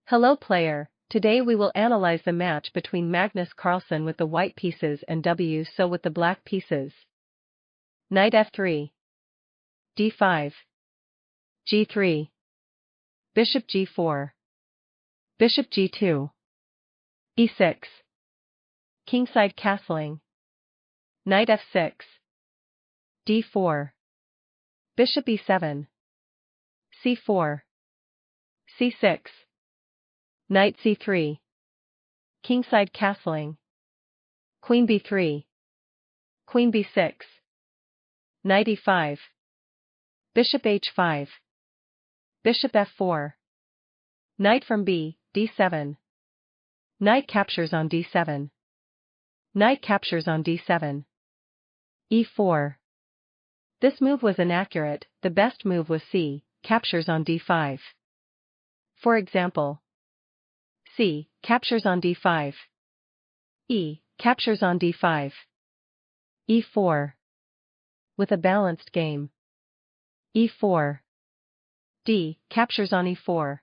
Hello player, today we will analyze the match between Magnus Carlsen with the white pieces and WhiteElo with the black pieces. Knight f3. d5. g3. Bishop g4. Bishop g2. e6. Kingside castling. Knight f6. d4. Bishop e7. c4. c6. Knight c3. Kingside castling. Queen b3. Queen b6. Knight e5. Bishop h5. Bishop f4. Knight from b, d7. Knight captures on d7. Knight captures on d7. e4. This move was inaccurate, the best move was c, captures on d5. For example, c, captures on d5. e, captures on d5. e4. With a balanced game. e4. d, captures on e4.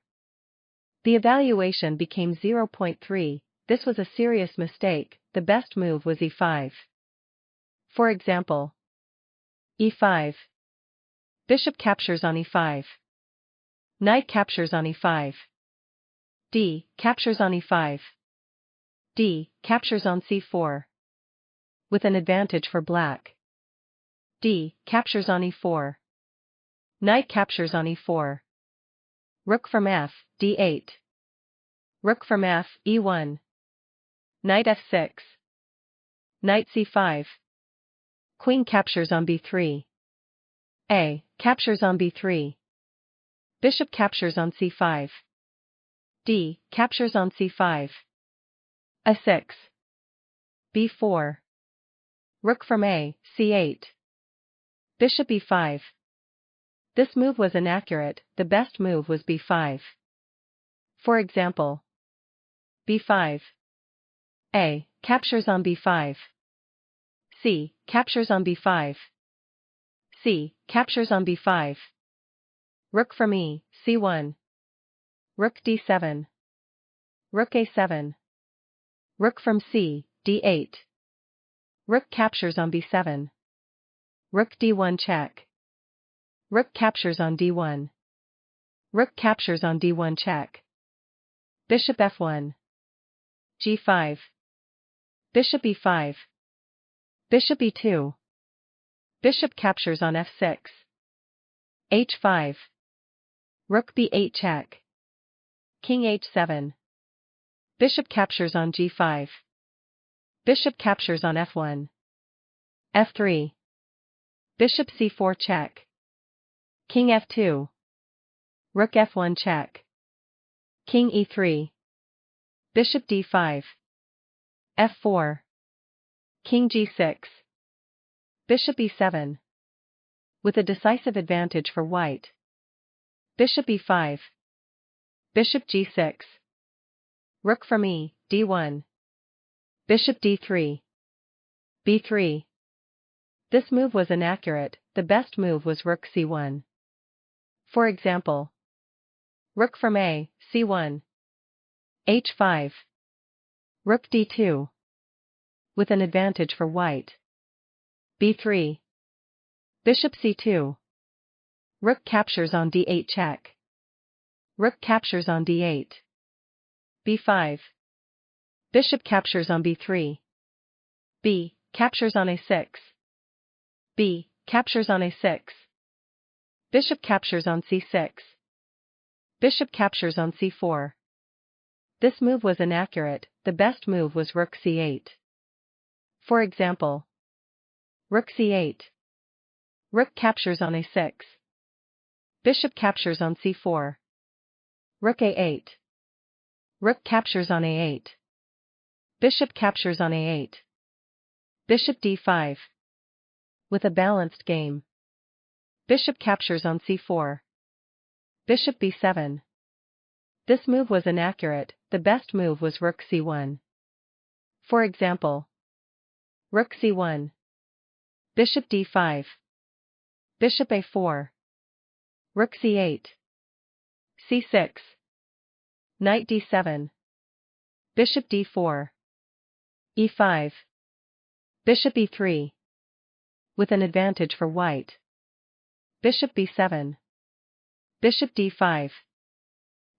The evaluation became 0.3, this was a serious mistake, the best move was e5. For example, e5. Bishop captures on e5. Knight captures on e5. d, captures on e5. d, captures on c4. With an advantage for black. d, captures on e4. Knight captures on e4. Rook from f, d8. Rook from f, e1. Knight f6. Knight c5. Queen captures on b3. a, captures on b3. Bishop captures on c5. d, captures on c5. a6. b4. Rook from a, c8. Bishop e5. This move was inaccurate, the best move was b5. For example, b5. a, captures on b5. c, captures on b5. c, captures on b5. Rook from e, c1. Rook d7. Rook a7. Rook from c, d8. Rook captures on b7. Rook d1 check. Rook captures on d1. Rook captures on d1 check. Bishop f1. g5. Bishop e5. Bishop e2. Bishop captures on f6. h5. Rook b8 check. King h7. Bishop captures on g5. Bishop captures on f1. f3. Bishop c4 check. King f2. Rook f1 check. King e3. Bishop d5. f4. King g6. Bishop e7. With a decisive advantage for white. Bishop e5. Bishop g6. Rook from e, d1. Bishop d3. b3. This move was inaccurate, the best move was rook c1. For example, rook from a, c1. h5. Rook d2. With an advantage for white. b3. Bishop c2. Rook captures on d8 check. Rook captures on d8. b5. Bishop captures on b3. b, captures on a6. b, captures on a6. Bishop captures on c6. Bishop captures on c4. This move was inaccurate, the best move was rook c8. For example, rook c8. Rook captures on a6. Bishop captures on c4. Rook a8. Rook captures on a8. Bishop captures on a8. Bishop d5. With a balanced game. Bishop captures on c4. Bishop b7. This move was inaccurate, the best move was rook c1. For example, rook c1. Bishop d5. Bishop a4. Rook c8. c6. Knight d7. Bishop d4. e5. Bishop e3. With an advantage for white. Bishop b7. Bishop d5.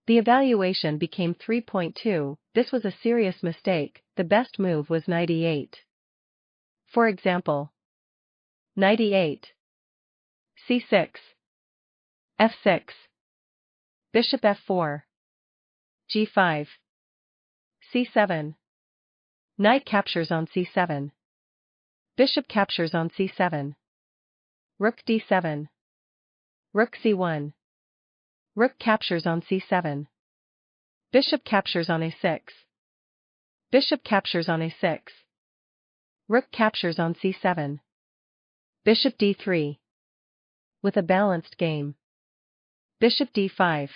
The evaluation became 3.2, this was a serious mistake, the best move was knight e8. For example. Knight e8. c6. f6. Bishop f4. g5. c7. Knight captures on c7. Bishop captures on c7. Rook d7. Rook c1. Rook captures on c7. Bishop captures on a6. Bishop captures on a6. Rook captures on c7. Bishop d3. With a balanced game. Bishop d5.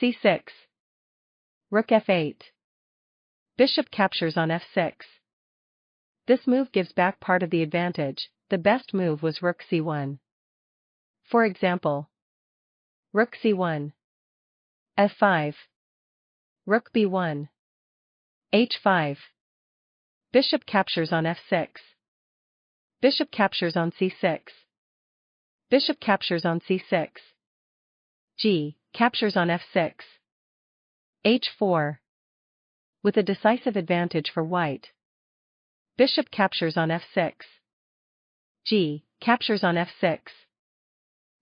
c6. Rook f8. Bishop captures on f6. This move gives back part of the advantage, the best move was rook c1. For example. Rook c1. f5. Rook b1. h5. Bishop captures on f6. Bishop captures on c6. Bishop captures on c6. G captures on f6. h4. With a decisive advantage for white. Bishop captures on f6. G captures on f6.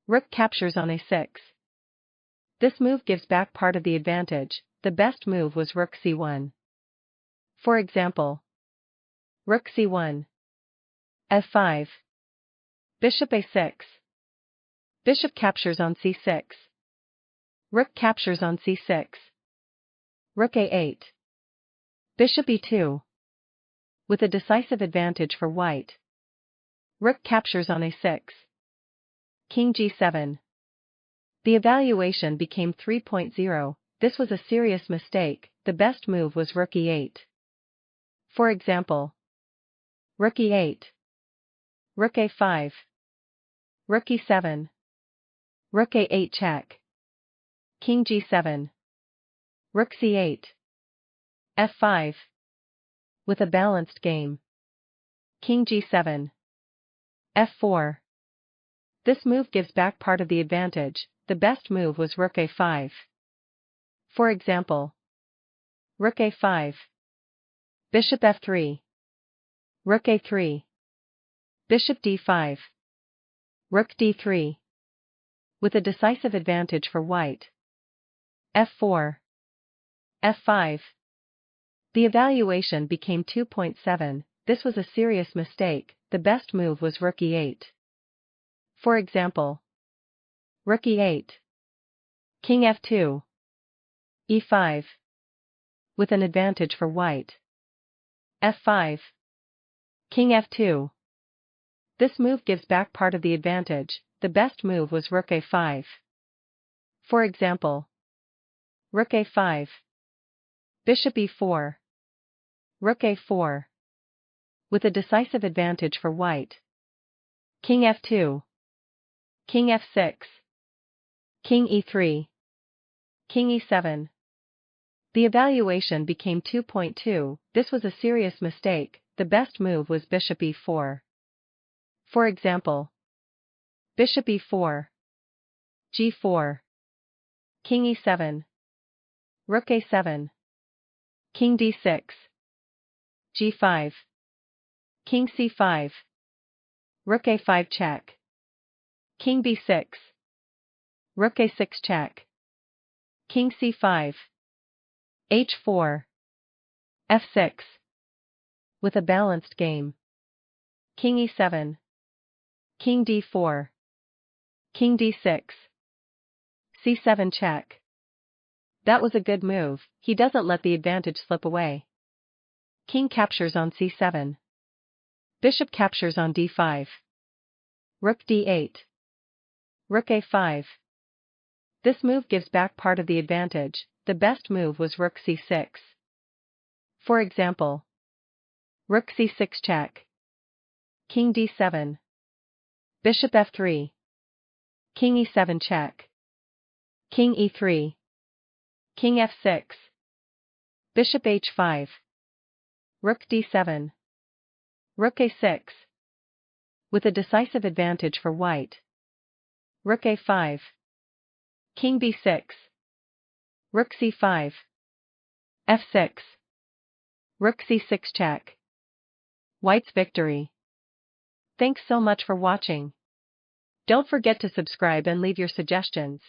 Rook captures on a6. This move gives back part of the advantage, the best move was rook c1. For example. Rook c1. f5. Bishop a6. Bishop captures on c6. Rook captures on c6. Rook a8. Bishop e2. With a decisive advantage for white. Rook captures on a6. King g7. The evaluation became 3.0, this was a serious mistake, the best move was rook e8. For example. Rook e8. Rook a5. Rook e7. Rook a8 check. King g7. Rook c8. f5. With a balanced game. King g7. f4. This move gives back part of the advantage, the best move was rook a5. For example. Rook a5. Bishop f3. Rook a3. Bishop d5. Rook d3. With a decisive advantage for white. f4. f5. The evaluation became 2.7, this was a serious mistake, the best move was rook e8. For example. Rook e8. King f2. e5. With an advantage for white. f5. King f2. This move gives back part of the advantage, the best move was rook a5. For example. Rook a5. Bishop e4. Rook a4. With a decisive advantage for white. King f2. King f6. King e3. King e7. The evaluation became 2.2, this was a serious mistake, the best move was bishop e4. For example. Bishop e4. g4. King e7. Rook a7. King d6. g5. King c5. Rook a5 check. King b6. Rook a6 check. King c5. h4. f6. With a balanced game. King e7. King d4. King d6. c7 check. That was a good move, he doesn't let the advantage slip away. King captures on c7. Bishop captures on d5. Rook d8. Rook a5. This move gives back part of the advantage, the best move was rook c6. For example. Rook c6 check. King d7. Bishop f3. King e7 check. King e3. King f6. Bishop h5. Rook d7. Rook a6. With a decisive advantage for white. Rook a5. King b6. Rook c5. f6. Rook c6 check. White's victory. Thanks so much for watching. Don't forget to subscribe and leave your suggestions.